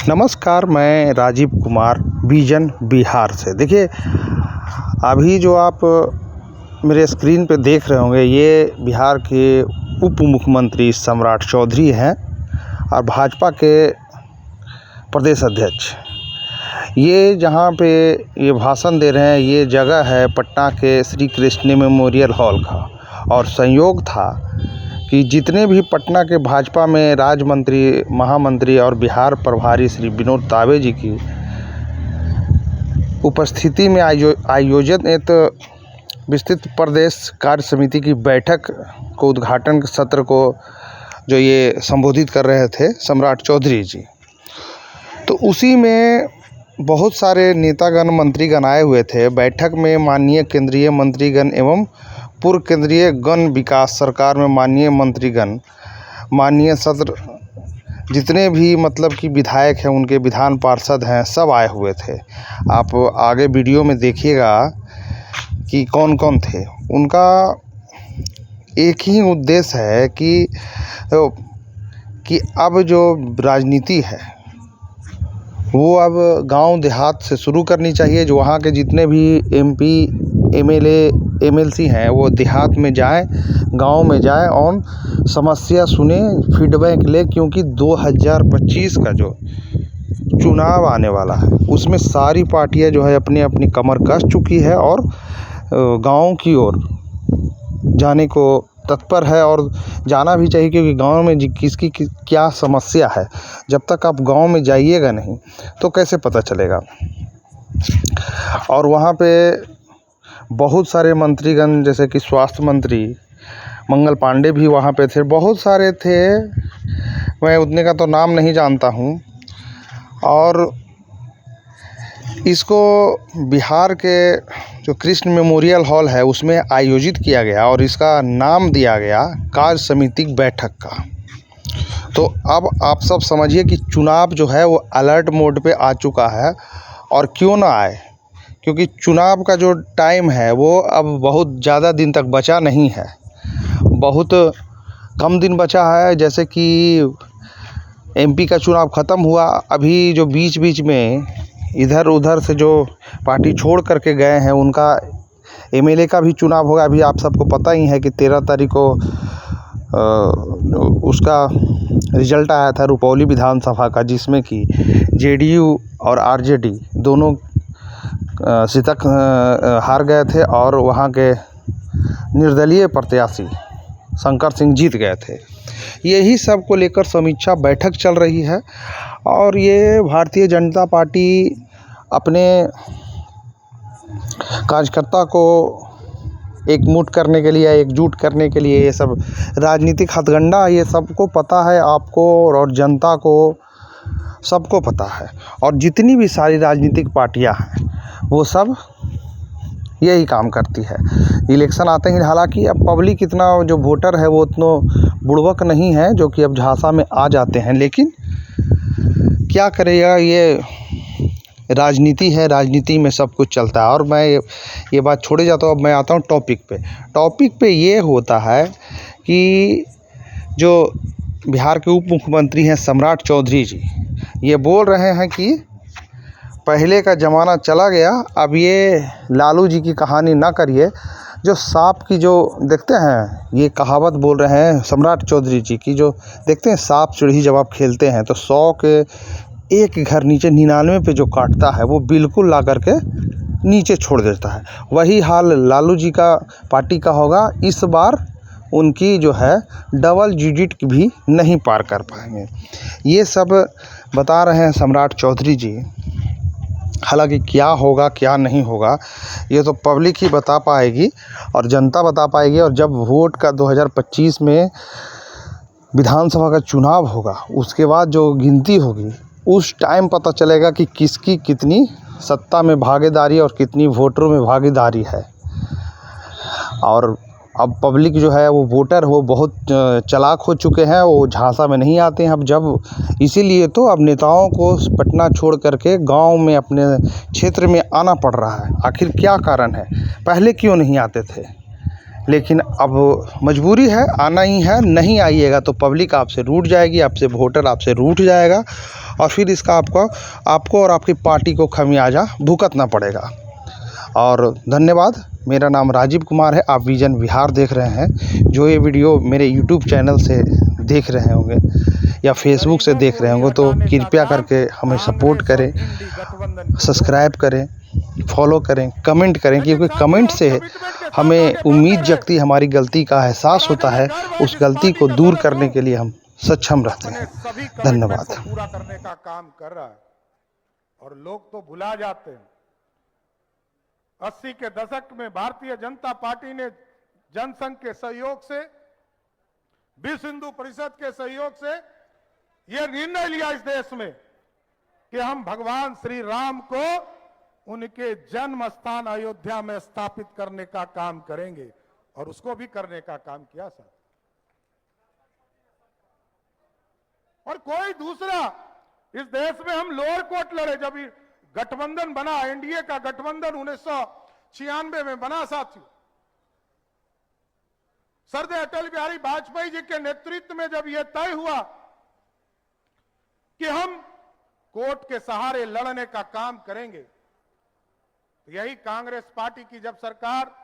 नमस्कार, मैं राजीव कुमार विजन बिहार से। देखिए, अभी जो आप मेरे स्क्रीन पे देख रहे होंगे, ये बिहार के उप मुख्यमंत्री सम्राट चौधरी हैं और भाजपा के प्रदेश अध्यक्ष। ये जहाँ पे ये भाषण दे रहे हैं, ये जगह है पटना के श्री कृष्ण मेमोरियल हॉल का। और संयोग था कि जितने भी पटना के भाजपा में राज्य मंत्री, महामंत्री और बिहार प्रभारी श्री विनोद तावे जी की उपस्थिति में आयोजित एक विस्तृत प्रदेश कार्य समिति की बैठक को, उद्घाटन सत्र को जो ये संबोधित कर रहे थे सम्राट चौधरी जी, तो उसी में बहुत सारे नेतागण, मंत्रीगण आए हुए थे। बैठक में माननीय केंद्रीय मंत्रीगण एवं पूर्व केंद्रीय गण विकास सरकार में माननीय मंत्रीगण, माननीय सत्र जितने भी मतलब कि विधायक हैं, उनके विधान पार्षद हैं, सब आए हुए थे। आप आगे वीडियो में देखिएगा कि कौन कौन थे। उनका एक ही उद्देश्य है कि अब जो राजनीति है वो अब गांव देहात से शुरू करनी चाहिए। जो वहाँ के जितने भी एमपी, एमएलए, एमएलसी हैं, वो देहात में जाएं, गांव में जाएं और समस्या सुने, फीडबैक ले, क्योंकि 2025 का जो चुनाव आने वाला है उसमें सारी पार्टियां जो है अपनी अपनी कमर कस चुकी है और गांव की ओर जाने को तत्पर है, और जाना भी चाहिए, क्योंकि गांव में किसकी क्या समस्या है, जब तक आप गांव में जाइएगा नहीं तो कैसे पता चलेगा। और वहाँ पे बहुत सारे मंत्रीगण, जैसे कि स्वास्थ्य मंत्री मंगल पांडे भी वहाँ पे थे, बहुत सारे थे, मैं उतने का तो नाम नहीं जानता हूँ। और इसको बिहार के जो कृष्ण मेमोरियल हॉल है उसमें आयोजित किया गया और इसका नाम दिया गया कार्य समिति बैठक का। तो अब आप सब समझिए कि चुनाव जो है वो अलर्ट मोड पे आ चुका है। और क्यों ना आए, क्योंकि चुनाव का जो टाइम है वो अब बहुत ज़्यादा दिन तक बचा नहीं है, बहुत कम दिन बचा है। जैसे कि एमपी का चुनाव ख़त्म हुआ, अभी जो बीच बीच में इधर उधर से जो पार्टी छोड़ करके गए हैं उनका एमएलए का भी चुनाव होगा। अभी आप सबको पता ही है कि 13 तारीख को उसका रिजल्ट आया था रुपौली विधानसभा का, जिसमें कि जेडीयू और आरजेडी दोनों सीटक हार गए थे और वहाँ के निर्दलीय प्रत्याशी शंकर सिंह जीत गए थे। यही सब को लेकर समीक्षा बैठक चल रही है और ये भारतीय जनता पार्टी अपने कार्यकर्ता को एकजुट करने के लिए, एकजुट करने के लिए, ये सब राजनीतिक हथकंडा, ये सबको पता है, आपको और जनता को सबको पता है। और जितनी भी सारी राजनीतिक पार्टियां हैं वो सब यही काम करती है। इलेक्शन आते ही, हालांकि अब पब्लिक इतना जो वोटर है वो उतना बुड़बक नहीं है जो कि अब झांसा में आ जाते हैं, लेकिन क्या करेगा, ये राजनीति है, राजनीति में सब कुछ चलता है। और मैं ये बात छोड़े जाता हूँ, अब मैं आता हूँ टॉपिक पे ये होता है कि जो बिहार के उप मुख्यमंत्री हैं सम्राट चौधरी जी, ये बोल रहे हैं कि पहले का ज़माना चला गया, अब ये लालू जी की कहानी ना करिए। जो सांप की जो देखते हैं, ये कहावत बोल रहे हैं सम्राट चौधरी जी की, जो देखते हैं सांप चिड़िया जब आप खेलते हैं तो 100 के एक घर नीचे 99 पे जो काटता है वो बिल्कुल ला करके नीचे छोड़ देता है। वही हाल लालू जी का पार्टी का होगा। इस बार उनकी जो है डबल डिजिट भी नहीं पार कर पाएंगे। ये सब बता रहे हैं सम्राट चौधरी जी। हालांकि क्या होगा क्या नहीं होगा ये तो पब्लिक ही बता पाएगी और जनता बता पाएगी। और जब वोट का 2025 में विधानसभा का चुनाव होगा, उसके बाद जो गिनती होगी, उस टाइम पता चलेगा कि किसकी कितनी सत्ता में भागीदारी और कितनी वोटरों में भागीदारी है। और अब पब्लिक जो है वो वोटर हो बहुत चालाक हो चुके हैं, वो झांसा में नहीं आते हैं अब। जब इसीलिए तो अब नेताओं को पटना छोड़ करके गांव में, अपने क्षेत्र में आना पड़ रहा है। आखिर क्या कारण है, पहले क्यों नहीं आते थे? लेकिन अब मजबूरी है, आना ही है। नहीं आइएगा तो पब्लिक आपसे रूठ जाएगी, आपसे वोटर आपसे रूठ जाएगा और फिर इसका आपको और आपकी पार्टी को खमियाजा भुगतना पड़ेगा। और धन्यवाद। मेरा नाम राजीव कुमार है। आप विजन बिहार देख रहे हैं। जो ये वीडियो मेरे यूट्यूब चैनल से देख रहे होंगे या फेसबुक से देख रहे होंगे तो कृपया करके हमें सपोर्ट करें, सब्सक्राइब करें, फॉलो करें, कमेंट करें, क्योंकि कमेंट से हमें उम्मीद जगती, हमारी गलती का एहसास होता है, उस गलती को दूर करने के लिए हम सक्षम रहते हैं। धन्यवाद। पूरा करने का काम कर रहा है और लोग तो भुला जाते हैं। 80 के दशक में भारतीय जनता पार्टी ने जनसंघ के सहयोग से, विश्व हिंदू परिषद के सहयोग से यह निर्णय लिया इस देश में कि हम भगवान श्री राम को उनके जन्म स्थान अयोध्या में स्थापित करने का काम करेंगे और उसको भी करने का काम किया सर। और कोई दूसरा इस देश में हम लोअर कोर्ट लड़े, जब गठबंधन बना, एनडीए का गठबंधन 1996 में बना साथियों, सरदार अटल बिहारी वाजपेयी जी के नेतृत्व में जब यह तय हुआ कि हम कोर्ट के सहारे लड़ने का काम करेंगे, तो यही कांग्रेस पार्टी की जब सरकार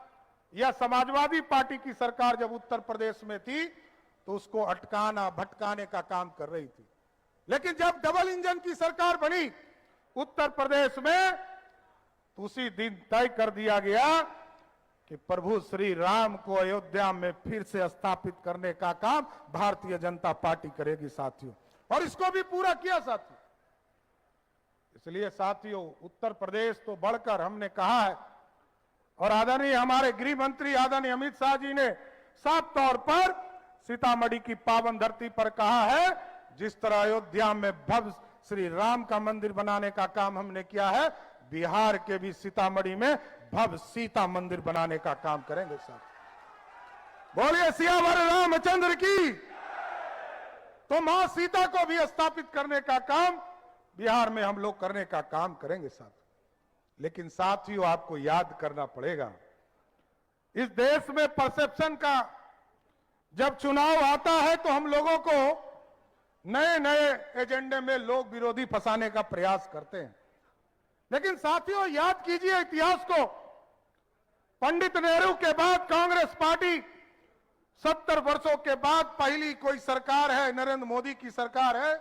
या समाजवादी पार्टी की सरकार जब उत्तर प्रदेश में थी तो उसको अटकाना भटकाने का काम कर रही थी। लेकिन जब डबल इंजन की सरकार बनी उत्तर प्रदेश में तो उसी दिन तय कर दिया गया कि प्रभु श्री राम को अयोध्या में फिर से स्थापित करने का काम भारतीय जनता पार्टी करेगी साथियों, और इसको भी पूरा किया साथियों। इसलिए साथियों, उत्तर प्रदेश तो बढ़कर हमने कहा है, और आदरणीय हमारे गृह मंत्री आदरणीय अमित शाह जी ने साफ तौर पर सीतामढ़ी की पावन धरती पर कहा है, जिस तरह अयोध्या में भव्य श्री राम का मंदिर बनाने का काम हमने किया है, बिहार के भी सीतामढ़ी में भव्य सीता मंदिर बनाने का काम करेंगे साहब। बोलिए सियावर रामचंद्र की। तो मां सीता को भी स्थापित करने का काम बिहार में हम लोग करने का काम करेंगे साहब। लेकिन साथियों, आपको याद करना पड़ेगा, इस देश में परसेप्शन का जब चुनाव आता है तो हम लोगों को नए नए एजेंडे में लोग विरोधी फंसाने का प्रयास करते हैं। लेकिन साथियों, याद कीजिए इतिहास को। पंडित नेहरू के बाद कांग्रेस पार्टी 70 वर्षों के बाद पहली कोई सरकार है, नरेंद्र मोदी की सरकार है,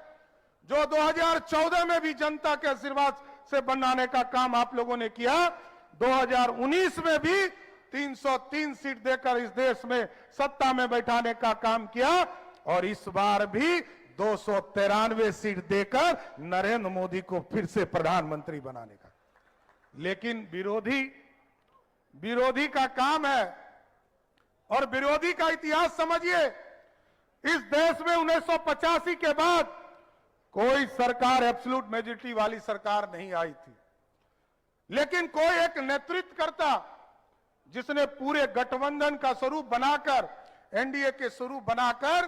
जो 2014 में भी जनता के आशीर्वाद से बनाने का काम आप लोगों ने किया। 2019 में भी 303 सीट देकर इस देश में सत्ता में बैठाने का काम किया, और इस बार भी 293 सीट देकर नरेंद्र मोदी को फिर से प्रधानमंत्री बनाने का। लेकिन विरोधी का काम है, और विरोधी का इतिहास समझिए। इस देश में 1985 के बाद कोई सरकार एब्सोल्यूट मेजॉरिटी वाली सरकार नहीं आई थी, लेकिन कोई एक नेतृत्व करता जिसने पूरे गठबंधन का स्वरूप बनाकर, एनडीए के स्वरूप बनाकर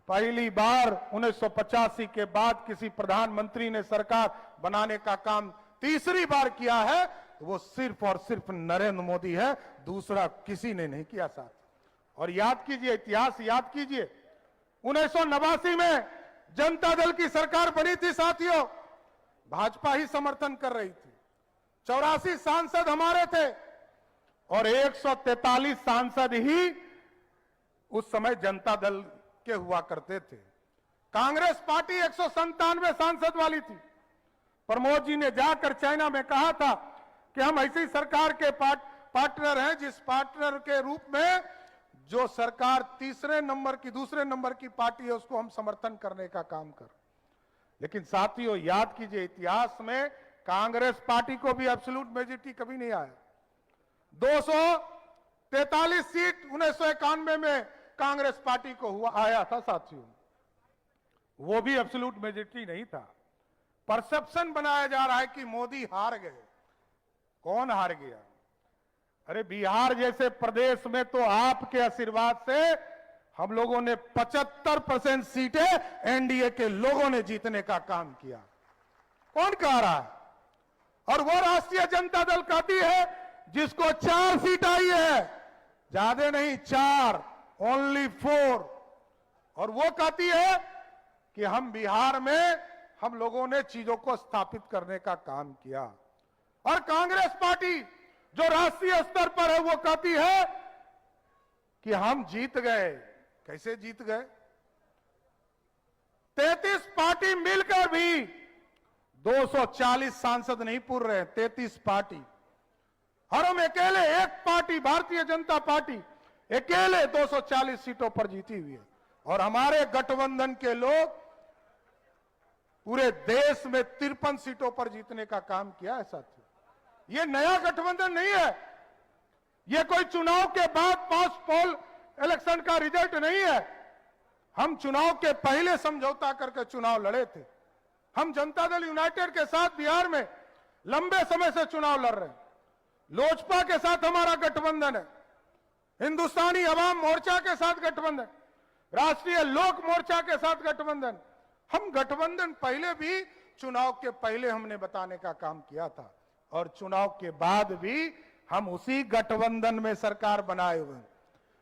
पहली बार 1985 के बाद किसी प्रधानमंत्री ने सरकार बनाने का काम तीसरी बार किया है, तो वो सिर्फ और सिर्फ नरेंद्र मोदी है, दूसरा किसी ने नहीं किया साथ। और याद कीजिए, इतिहास याद कीजिए, 1989 में जनता दल की सरकार बनी थी साथियों, भाजपा ही समर्थन कर रही थी। 84 सांसद हमारे थे और 143 सांसद ही उस समय जनता दल के हुआ करते थे। कांग्रेस पार्टी 197 सांसद वाली थी। प्रमोद जी ने जाकर चाइना में कहा था कि हम ऐसी सरकार के पार्टनर हैं जिस पार्टनर के रूप में जो सरकार दूसरे नंबर की पार्टी है उसको हम समर्थन करने का काम कर। लेकिन साथियों, याद कीजिए, इतिहास में कांग्रेस पार्टी को भी एब्सोल्यूट मेजॉरिटी कभी नहीं आया। 243 सीट 1991 में कांग्रेस पार्टी को आया था साथियों, वो भी एब्सोल्यूट मेजॉरिटी नहीं था। परसेप्शन बनाया जा रहा है कि मोदी हार गए। कौन हार गया? अरे बिहार जैसे प्रदेश में तो आपके आशीर्वाद से हम लोगों ने 75% सीटें एनडीए के लोगों ने जीतने का काम किया। कौन कह रहा है? और वो राष्ट्रीय जनता दल कहती है जिसको 4 सीट आई है, ज्यादा नहीं 4, ओनली 4, और वो कहती है कि हम बिहार में हम लोगों ने चीजों को स्थापित करने का काम किया। और कांग्रेस पार्टी जो राष्ट्रीय स्तर पर है वो कहती है कि हम जीत गए। कैसे जीत गए? 33 पार्टी मिलकर भी 240 सांसद नहीं पूर रहे, 33 पार्टी। और हम अकेले एक पार्टी भारतीय जनता पार्टी अकेले 240 सीटों पर जीती हुई है। और हमारे गठबंधन के लोग पूरे देश में 53 सीटों पर जीतने का काम किया है साथियों। ये नया गठबंधन नहीं है, ये कोई चुनाव के बाद पोस्ट पोल इलेक्शन का रिजल्ट नहीं है। हम चुनाव के पहले समझौता करके चुनाव लड़े थे। हम जनता दल यूनाइटेड के साथ बिहार में लंबे समय से चुनाव लड़ रहे हैं। लोजपा के साथ हमारा गठबंधन है, हिंदुस्तानी अवाम मोर्चा के साथ गठबंधन, राष्ट्रीय लोक मोर्चा के साथ गठबंधन। हम गठबंधन पहले भी चुनाव के पहले हमने बताने का काम किया था और चुनाव के बाद भी हम उसी गठबंधन में सरकार बनाए हुए हैं।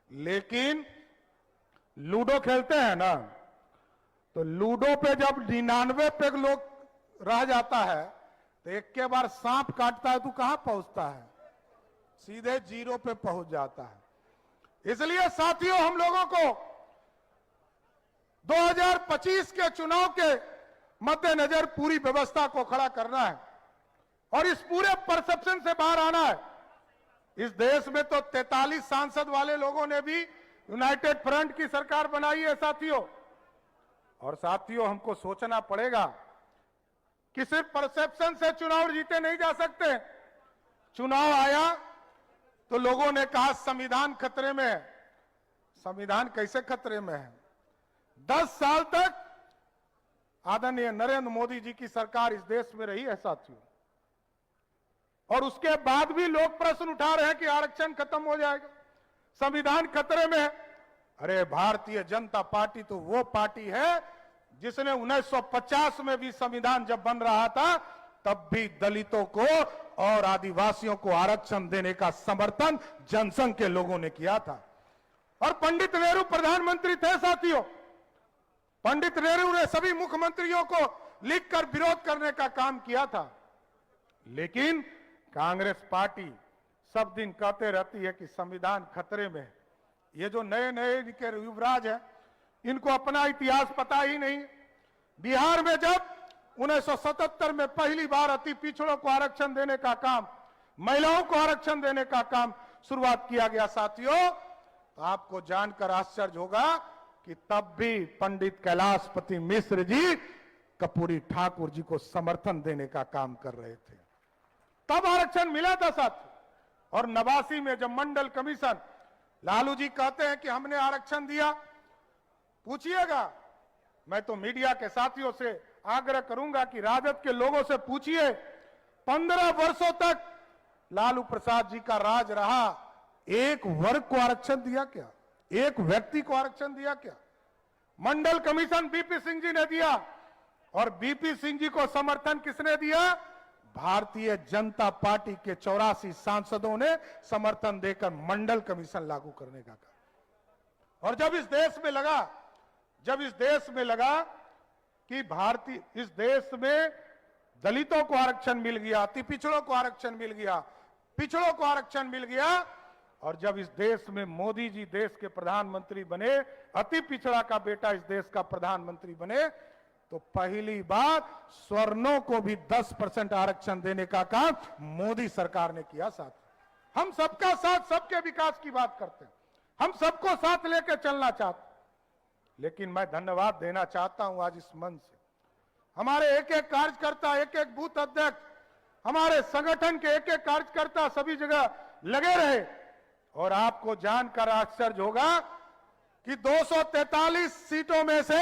लेकिन लूडो खेलते हैं ना, तो लूडो पे जब 99 पे लोग रह जाता है तो एक के बार सांप काटता है तो कहां पहुंचता है? सीधे 0 पे पहुंच जाता है। इसलिए साथियों, हम लोगों को 2025 के चुनाव के मद्देनजर पूरी व्यवस्था को खड़ा करना है और इस पूरे परसेप्शन से बाहर आना है। इस देश में तो 43 सांसद वाले लोगों ने भी यूनाइटेड फ्रंट की सरकार बनाई है साथियों। और साथियों, हमको सोचना पड़ेगा कि सिर्फ परसेप्शन से चुनाव जीते नहीं जा सकते। चुनाव आया तो लोगों ने कहा संविधान खतरे में है। संविधान कैसे खतरे में है? 10 साल तक आदरणीय नरेंद्र मोदी जी की सरकार इस देश में रही है साथियों, और उसके बाद भी लोग प्रश्न उठा रहे हैं कि आरक्षण खत्म हो जाएगा, संविधान खतरे में है। अरे भारतीय जनता पार्टी तो वो पार्टी है जिसने 1950 में भी संविधान जब बन रहा था तब भी दलितों को और आदिवासियों को आरक्षण देने का समर्थन जनसंघ के लोगों ने किया था। और पंडित नेहरू प्रधानमंत्री थे साथियों। पंडित नेहरू ने सभी मुख्यमंत्रियों को लिखकर विरोध करने का काम किया था। लेकिन कांग्रेस पार्टी सब दिन कहते रहती है कि संविधान खतरे में है। ये जो नए नए इनके युवराज हैं, इनको अपना इतिहास पता ही नहीं। बिहार में जब 1977 में पहली बार अति पिछड़ों को आरक्षण देने का काम, महिलाओं को आरक्षण देने का काम शुरुआत किया गया साथियों, तो आपको जानकर आश्चर्य होगा कि तब भी पंडित कैलाशपति मिश्र जी कर्पूरी ठाकुर जी को समर्थन देने का काम कर रहे थे। तब आरक्षण मिला था साथियों। और 89 में जब मंडल कमीशन, लालू जी कहते हैं कि हमने आरक्षण दिया, पूछिएगा, मैं तो मीडिया के साथियों से आग्रह करूंगा कि राजद के लोगों से पूछिए, 15 वर्षों तक लालू प्रसाद जी का राज रहा, एक वर्ग को आरक्षण दिया क्या? एक व्यक्ति को आरक्षण दिया क्या? मंडल कमीशन बीपी सिंह जी ने दिया, और बीपी सिंह जी को समर्थन किसने दिया? भारतीय जनता पार्टी के 84 सांसदों ने समर्थन देकर मंडल कमीशन लागू करने का कहा। और जब इस देश में लगा कि इस देश में दलितों को आरक्षण मिल गया, अति पिछड़ों को आरक्षण मिल गया, पिछड़ों को आरक्षण मिल गया, और जब इस देश में मोदी जी देश के प्रधानमंत्री बने, अति पिछड़ा का बेटा इस देश का प्रधानमंत्री बने, तो पहली बार स्वर्णों को भी 10% आरक्षण देने का काम मोदी सरकार ने किया। साथ हम सबका साथ, सबके विकास की बात करते हैं, हम सबको साथ लेकर चलना चाहते हैं। लेकिन मैं धन्यवाद देना चाहता हूं आज इस मंच से हमारे एक एक कार्यकर्ता, एक एक बूथ अध्यक्ष, हमारे संगठन के एक एक कार्यकर्ता सभी जगह लगे रहे। और आपको जानकर आश्चर्य होगा कि 243 सीटों में से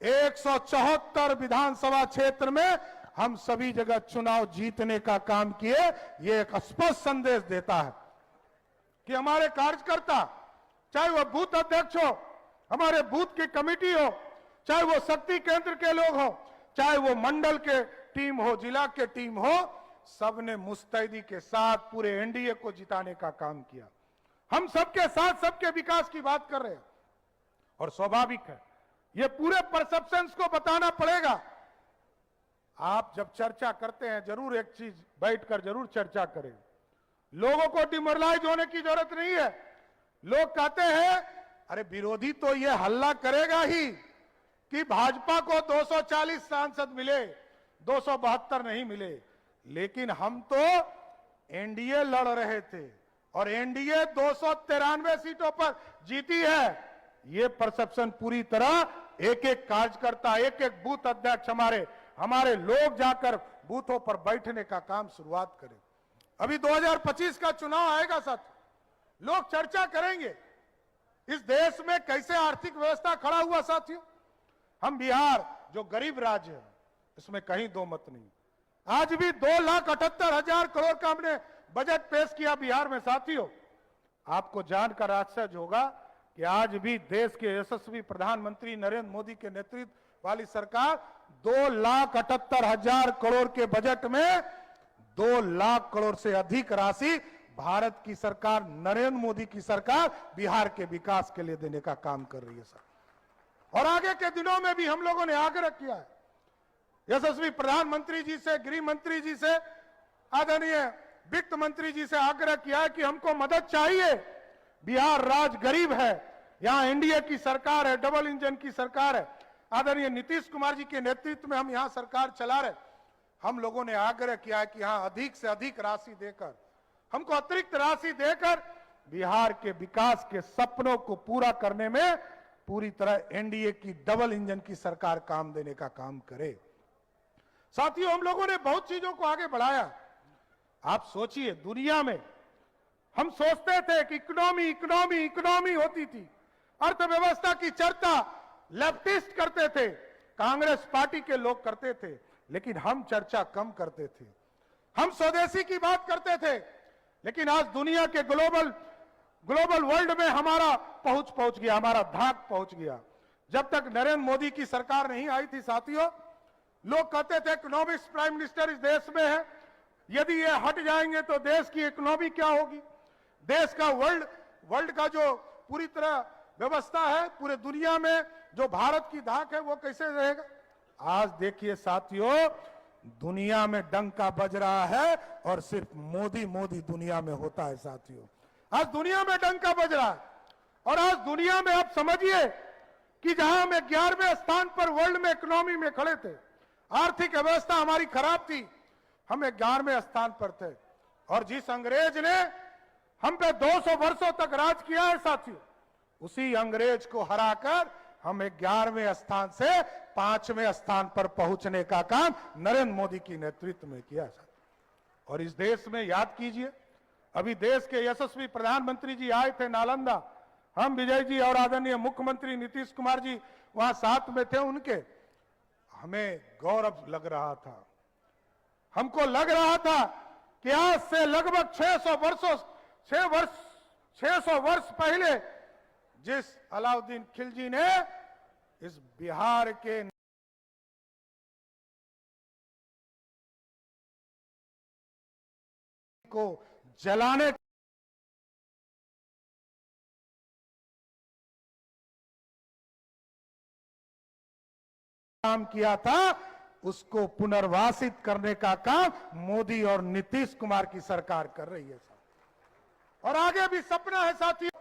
174 विधानसभा क्षेत्र में हम सभी जगह चुनाव जीतने का काम किए। ये एक स्पष्ट संदेश देता है कि हमारे कार्यकर्ता, चाहे वो बूथ अध्यक्ष हो, हमारे बूथ की कमेटी हो, चाहे वो शक्ति केंद्र के लोग हो, चाहे वो मंडल के टीम हो, जिला के टीम हो, सबने मुस्तैदी के साथ पूरे एनडीए को जिताने का काम किया। हम सबके साथ सबके विकास की बात कर रहे हैं। और स्वाभाविक है, ये पूरे परसेप्शंस को बताना पड़ेगा आप जब चर्चा करते हैं जरूर एक चीज बैठकर जरूर चर्चा करें। लोगों को डिमोरलाइज होने की जरूरत नहीं है। लोग कहते हैं अरे विरोधी तो ये हल्ला करेगा ही कि भाजपा को 240 सांसद मिले, 272 नहीं मिले। लेकिन हम तो एनडीए लड़ रहे थे और एनडीए 293 सीटों पर जीती है। ये परसेप्शन पूरी तरह एक एक कार्यकर्ता, एक एक बूथ अध्यक्ष, हमारे लोग जाकर बूथों पर बैठने का काम शुरुआत करें। अभी 2025 का चुनाव आएगा साथियों, लोग चर्चा करेंगे इस देश में कैसे आर्थिक व्यवस्था खड़ा हुआ। साथियों, हम बिहार जो गरीब राज्य है इसमें कहीं दो मत नहीं। आज भी 2,78,000 करोड़ का हमने बजट पेश किया बिहार में। साथियों, आपको जानकर आश्चर्य होगा कि आज भी देश के यशस्वी प्रधानमंत्री नरेंद्र मोदी के नेतृत्व वाली सरकार 2,78,000 करोड़ के बजट में 2 लाख करोड़ से अधिक राशि भारत की सरकार, नरेंद्र मोदी की सरकार बिहार के विकास के लिए देने का काम कर रही है सर। और आगे के दिनों में भी हम लोगों ने आग्रह किया है यशस्वी प्रधानमंत्री जी से, गृह मंत्री जी से, आदरणीय वित्त मंत्री जी से आग्रह किया है कि हमको मदद चाहिए। बिहार राज्य गरीब है, यहां एनडीए की सरकार है, डबल इंजन की सरकार है, आदरणीय नीतीश कुमार जी के नेतृत्व में हम यहां सरकार चला रहे। हम लोगों ने आग्रह किया है कि यहां अधिक से अधिक राशि देकर, हमको अतिरिक्त राशि देकर बिहार के विकास के सपनों को पूरा करने में पूरी तरह एनडीए की डबल इंजन की सरकार काम देने का काम करे। साथियों, हम लोगों ने बहुत चीजों को आगे बढ़ाया। आप सोचिए, दुनिया में हम सोचते थे कि इकोनॉमी होती थी, अर्थव्यवस्था की चर्चा लेफ्टिस्ट करते थे, कांग्रेस पार्टी के लोग करते थे, लेकिन हम चर्चा कम करते थे। हम स्वदेशी की बात करते थे, लेकिन आज दुनिया के ग्लोबल वर्ल्ड में हमारा पहुंच गया, हमारा धाक पहुंच गया। जब तक नरेंद्र मोदी की सरकार नहीं आई थी साथियों, लोग कहते थे इकोनॉमिक्स प्राइम मिनिस्टर इस देश में है, यदि ये हट जाएंगे तो देश की इकोनॉमी क्या होगी, देश का वर्ल्ड का जो पूरी तरह व्यवस्था है पूरे दुनिया में, जो भारत की धाक है वो कैसे रहेगा। आज देखिए साथियों, दुनिया में डंका बज रहा है और सिर्फ मोदी दुनिया में होता है। साथियों, आज दुनिया में डंका बज रहा है और आज दुनिया में आप समझिए कि जहां हम 11वें स्थान पर वर्ल्ड में इकोनॉमी में खड़े थे, आर्थिक व्यवस्था हमारी खराब थी, हम 11वें स्थान पर थे। और जिस अंग्रेज ने हम पे 200 वर्षों तक राज किया है साथियों, उसी अंग्रेज को हराकर हम 11वें स्थान से 5वें स्थान पर पहुंचने का काम नरेंद्र मोदी की नेतृत्व में किया है। और इस देश में याद कीजिए, अभी देश के यशस्वी प्रधानमंत्री जी आए थे नालंदा, हम विजय जी और आदरणीय मुख्यमंत्री नीतीश कुमार जी वहां साथ में थे उनके। हमें गौरव लग रहा था, हमको लग रहा था कि आज से लगभग 600 वर्ष पहले जिस अलाउद्दीन खिलजी ने इस बिहार के को जलाने काम किया था, उसको पुनर्वासित करने का काम मोदी और नीतीश कुमार की सरकार कर रही है। और आगे भी सपना है साथियों